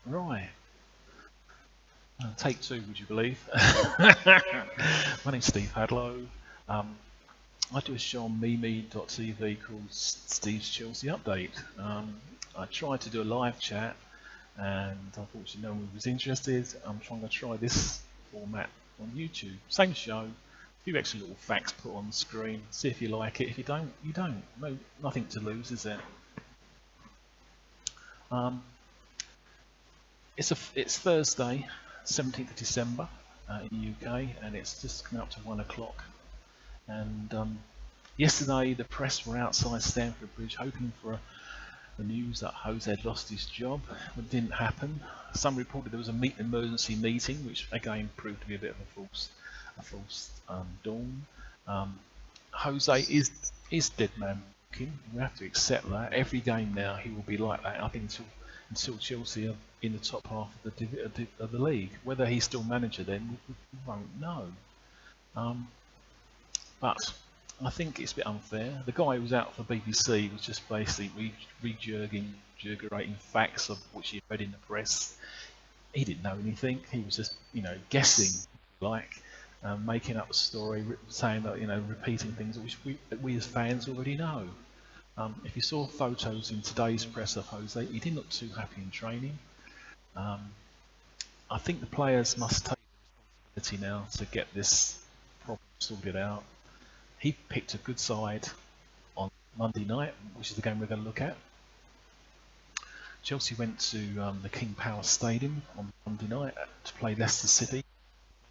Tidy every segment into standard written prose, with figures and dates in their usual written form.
Right. Take two, would you believe? My name's Steve Hadlow. Um, I do a show on meme.tv called Steve's Chelsea Update. I tried to do a live chat, and unfortunately, no one was interested. I'm trying to try this format on YouTube. Same show, a few extra little facts put on the screen. See if you like it. If you don't, you don't. No, nothing to lose, is there? Um, it's Thursday, 17th of December in the UK, and it's just coming up to 1 o'clock. And yesterday, the press were outside Stamford Bridge hoping for the news that Jose had lost his job. It didn't happen. Some reported there was a emergency meeting, which again proved to be a bit of a false dawn. Um, Jose is dead man walking. We have to accept that. Every game now, he will be like that. I think until Chelsea are in the top half of the league. Whether he's still manager then, we won't know. Um, but I think it's a bit unfair. The guy who was out for BBC was just basically regurgitating facts of which he read in the press. He didn't know anything. He was just, guessing, like, making up a story, saying that, repeating things which we as fans already know. If you saw photos in today's press of Jose, he didn't look too happy in training. Um, I think the players must take responsibility now to get this problem sorted out. He picked a good side on Monday night, which is the game we're going to look at. Chelsea went to the King Power Stadium on Monday night to play Leicester City,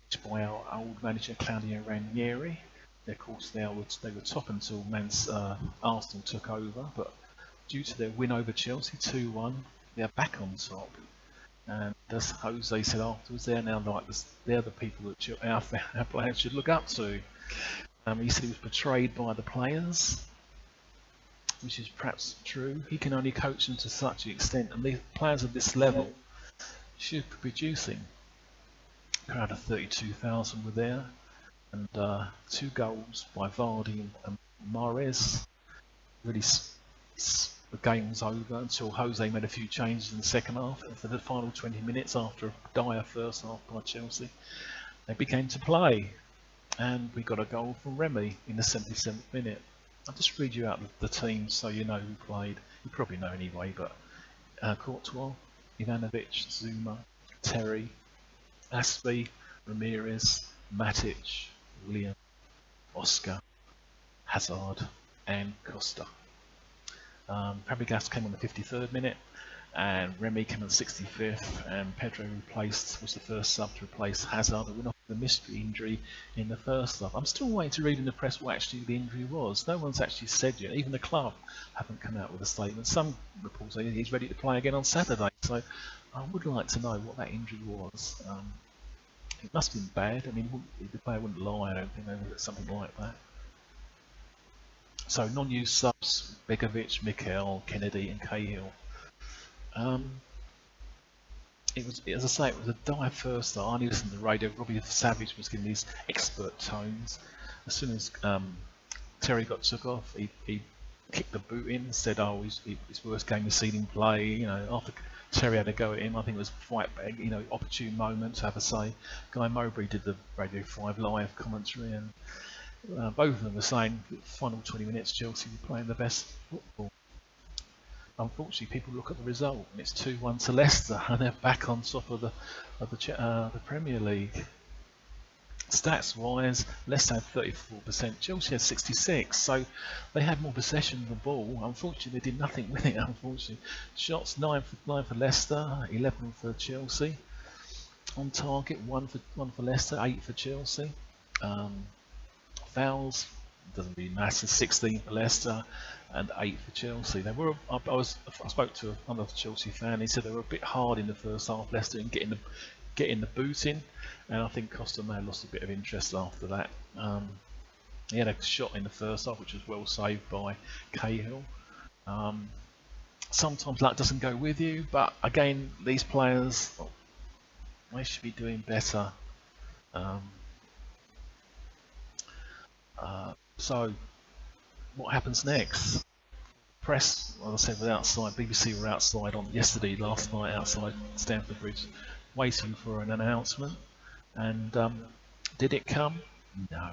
managed by our old manager Claudio Ranieri. Of course, they were top until Arsenal took over, but due to their win over Chelsea 2-1, they're back on top. And as Jose said afterwards, they're the people that our players should look up to. He said he was betrayed by the players, which is perhaps true. He can only coach them to such an extent, and the players of this level should be producing. A crowd of 32,000 were there, and 2 goals by Vardy and Mahrez. Really, the game was over until Jose made a few changes in the second half. And for the final 20 minutes, after a dire first half by Chelsea, they began to play. And we got a goal from Remy in the 77th minute. I'll just read you out the teams so you know who played. You probably know anyway, but Courtois, Ivanovic, Zuma, Terry, Aspie, Ramirez, Matic, William, Oscar, Hazard, and Costa. Fabregas came on the 53rd minute, and Remy came on the 65th, and Pedro was the first sub to replace Hazard, who went off with a mystery injury in the first half. I'm still waiting to read in the press what actually the injury was. No one's actually said yet. Even the club haven't come out with a statement. Some reports say he's ready to play again on Saturday, so I would like to know what that injury was. It must have been bad. I mean, the player wouldn't lie, I don't think, over something like that. So non-used subs: Begovic, Mikel, Kennedy, and Cahill. It was, as I say, it was a dire first start. I only listened to the radio. Robbie Savage was giving these expert tones. As soon as Terry got took off, he kicked the boot in and said, "Oh, his worst game we've seen him play." After Terry had a go at him, I think it was fight back. Opportune moment to have a say. Guy Mowbray did the Radio 5 live commentary, and both of them were saying the final 20 minutes Chelsea were playing the best football. Unfortunately, people look at the result, and it's 2-1 to Leicester, and they're back on top of the Premier League. Stats-wise, Leicester had 34%, Chelsea had 66%, so they had more possession of the ball. Unfortunately, they did nothing with it. Unfortunately, shots 9 for Leicester, 11 for Chelsea. On target, 1 for Leicester, 8 for Chelsea. Fouls doesn't really matter. 16 for Leicester and 8 for Chelsea. They were. I spoke to another Chelsea fan. He said they were a bit hard in the first half, Leicester, in getting the boot in, and I think Costa may have lost a bit of interest after that. He had a shot in the first half, which was well saved by Cahill. Sometimes luck doesn't go with you, but again, these players, they should be doing better. So, what happens next? press, as I said, was outside. BBC were outside on last night, outside Stamford Bridge, waiting for an announcement. And did it come? No.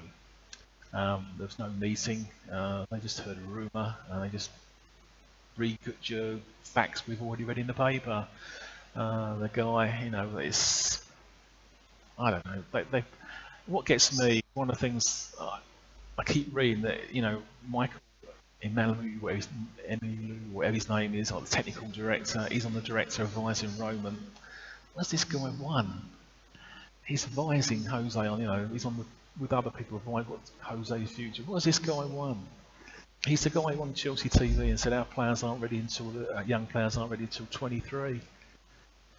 There was no meeting. They just heard a rumour, and they just regurgitated facts we've already read in the paper. The guy, it's, I don't know. What gets me, one of the things I keep reading that, Michael Emanuel, whatever his name is, or the technical director, he's on the director advising Roman. What's this guy won? He's advising Jose on, he's on with other people advising what's Jose's future. What has this guy won? He's the guy who on Chelsea TV and said our players aren't ready until young players aren't ready until 23.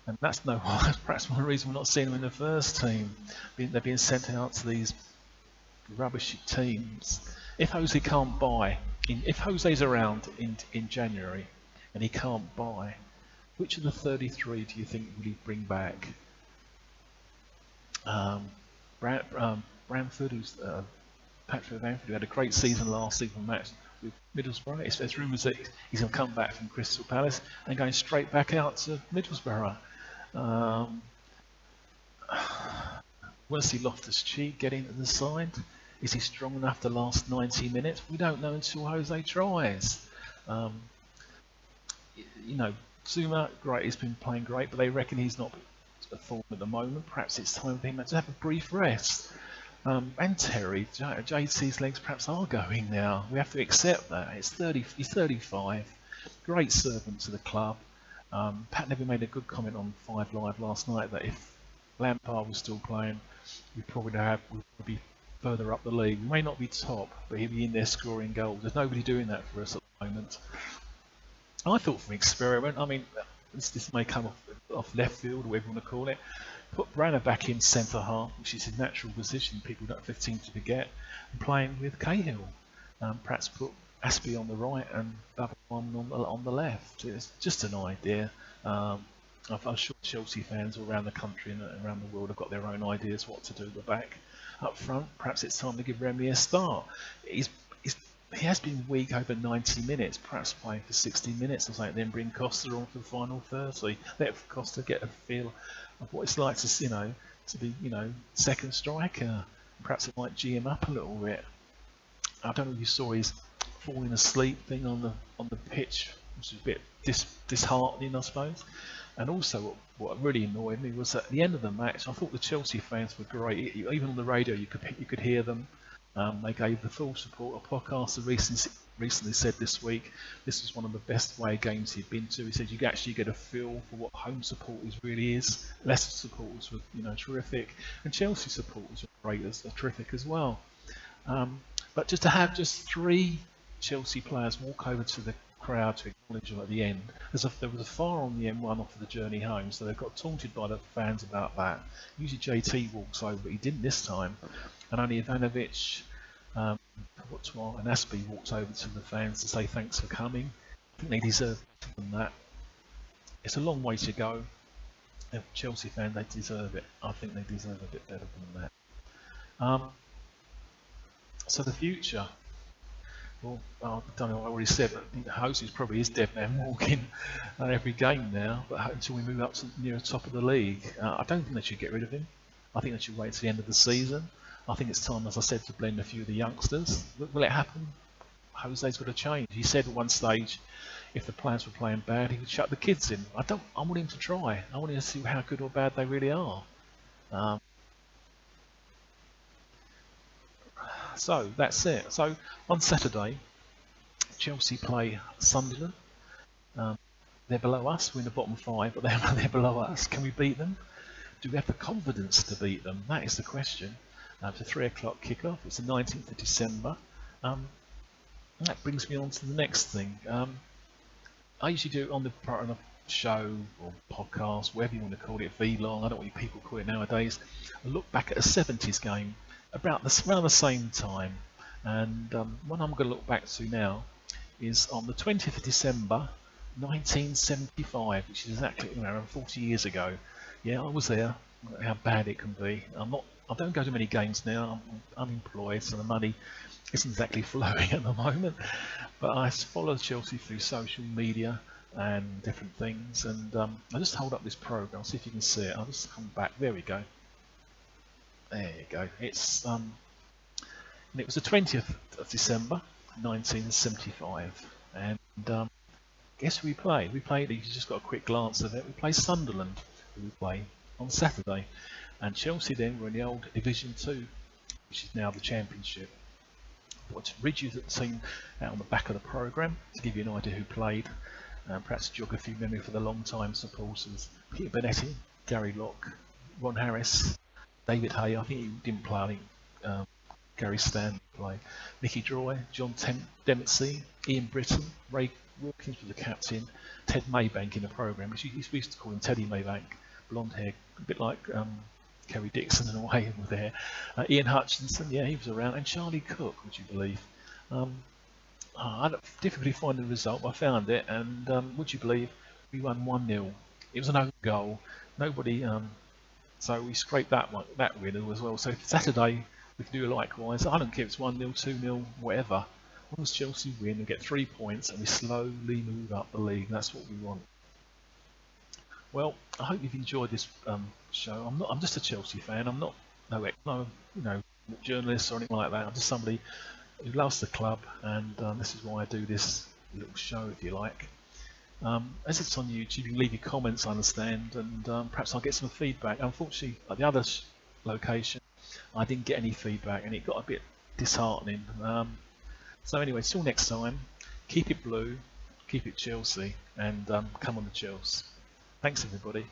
And that's perhaps one reason we're not seeing them in the first team. They're being sent out to these rubbish teams. If Jose can't buy, if Jose's around in January and he can't buy, which of the 33 do you think will he bring back? Bramford, who's Patrick Bamford, who had a great season last season match with Middlesbrough. There's rumours that he's going to come back from Crystal Palace and going straight back out to Middlesbrough. Wesley Loftus-Cheek getting to the side. Is he strong enough to last 90 minutes? We don't know until Jose tries. Zuma, great, he's been playing great, but they reckon he's not at form at the moment. Perhaps it's time for him to have a brief rest. And Terry, JT's legs perhaps are going now. We have to accept that. He's 35. Great servant to the club. Pat Neville made a good comment on 5 Live last night that if Lampard was still playing, we'd probably be further up the league. We may not be top, but he'll be in there scoring goals. There's nobody doing that for us at the moment. I thought for an experiment, this may come off left field, or whatever you want to call it. Put Branner back in centre half, which is his natural position. People don't seem to forget, and playing with Cahill. Perhaps put Aspie on the right and Babylon on the left. It's just an idea. I'm sure Chelsea fans all around the country and around the world have got their own ideas what to do at the back. Up front, perhaps it's time to give Remy a start. He has been weak over 90 minutes, perhaps playing for 60 minutes or something, then bring Costa on for the final 30. Let Costa get a feel of what it's like to be, second striker. Perhaps it might G him up a little bit. I don't know if you saw his falling asleep thing on the pitch, which is a bit disheartening, I suppose. And also, what really annoyed me was at the end of the match, I thought the Chelsea fans were great. Even on the radio, you could hear them. They gave the full support. A podcaster recently said this week this was one of the best away games he'd been to. He said you actually get a feel for what home supporters really is. Leicester supporters were terrific, and Chelsea supporters were great, terrific as well. But just to have just 3 Chelsea players walk over to the crowd to acknowledge them at the end. There was a fire on the M1 off the journey home, so they got taunted by the fans about that. Usually JT walks over, but he didn't this time. And only Ivanovic, and Aspie walked over to the fans to say thanks for coming. I think they deserve better than that. It's a long way to go. If Chelsea fans, they deserve it. I think they deserve a bit better than that. So the future. Well, I don't know what I already said, but I think the host is probably his dead man walking every game now, but until we move up to near the top of the league. I don't think they should get rid of him. I think they should wait to the end of the season. I think it's time, as I said, to blend a few of the youngsters. Will it happen? Jose's got to change. He said at one stage, if the players were playing bad, he would shut the kids in. I want him to try. I want him to see how good or bad they really are. So that's it. So on Saturday, Chelsea play Sunderland. They're below us. We're in the bottom 5, but they're below us. Can we beat them? Do we have the confidence to beat them? That is the question. It's a 3 o'clock kickoff. It's the 19th of December. That brings me on to the next thing. I usually do on the show or podcast, whatever you want to call it, vlog. I don't know what people call it nowadays. I look back at a 70s game around the same time, and one I'm going to look back to now is on the 20th of December 1975, which is exactly 40 years ago. Yeah, I was there. How bad it can be. I don't go to many games now. I'm unemployed, so the money isn't exactly flowing at the moment, but I follow Chelsea through social media and different things, and I just hold up this program, see if you can see it. I'll just come back. There we go. There you go. And it was the 20th of December, 1975, and guess who we played? We played. You just got a quick glance of it. We played Sunderland, who we play on Saturday, and Chelsea then were in the old Division 2, which is now the Championship. I want to read you the team out on the back of the programme to give you an idea who played. Perhaps geography memory for the long-time supporters. Peter Benetti, Gary Locke, Ron Harris, David Hay. I think he didn't play. I think Gary Stanley played. Nicky Droy, John Dempsey, Ian Britton, Ray Wilkins was the captain, Ted Maybank in the programme, which we used to call him Teddy Maybank, blonde hair, a bit like Kerry Dixon in a way with there. Ian Hutchinson, yeah, he was around, and Charlie Cook, would you believe? I had difficulty finding the result, but I found it, and would you believe we won 1-0. It was an own goal. Nobody, so we scraped that win as well. So Saturday we can do likewise. I don't care if it's 1-0, 2-0, whatever. As long as Chelsea win and get 3 points, and we slowly move up the league. That's what we want. Well, I hope you've enjoyed this show. I'm just a Chelsea fan. I'm not no journalist or anything like that. I'm just somebody who loves the club, and this is why I do this little show, if you like. As it's on YouTube, you can leave your comments, I understand, and perhaps I'll get some feedback. Unfortunately, at the other location, I didn't get any feedback, and it got a bit disheartening. So anyway, till next time, keep it blue, keep it Chelsea, and come on the Chelsea. Thanks, everybody.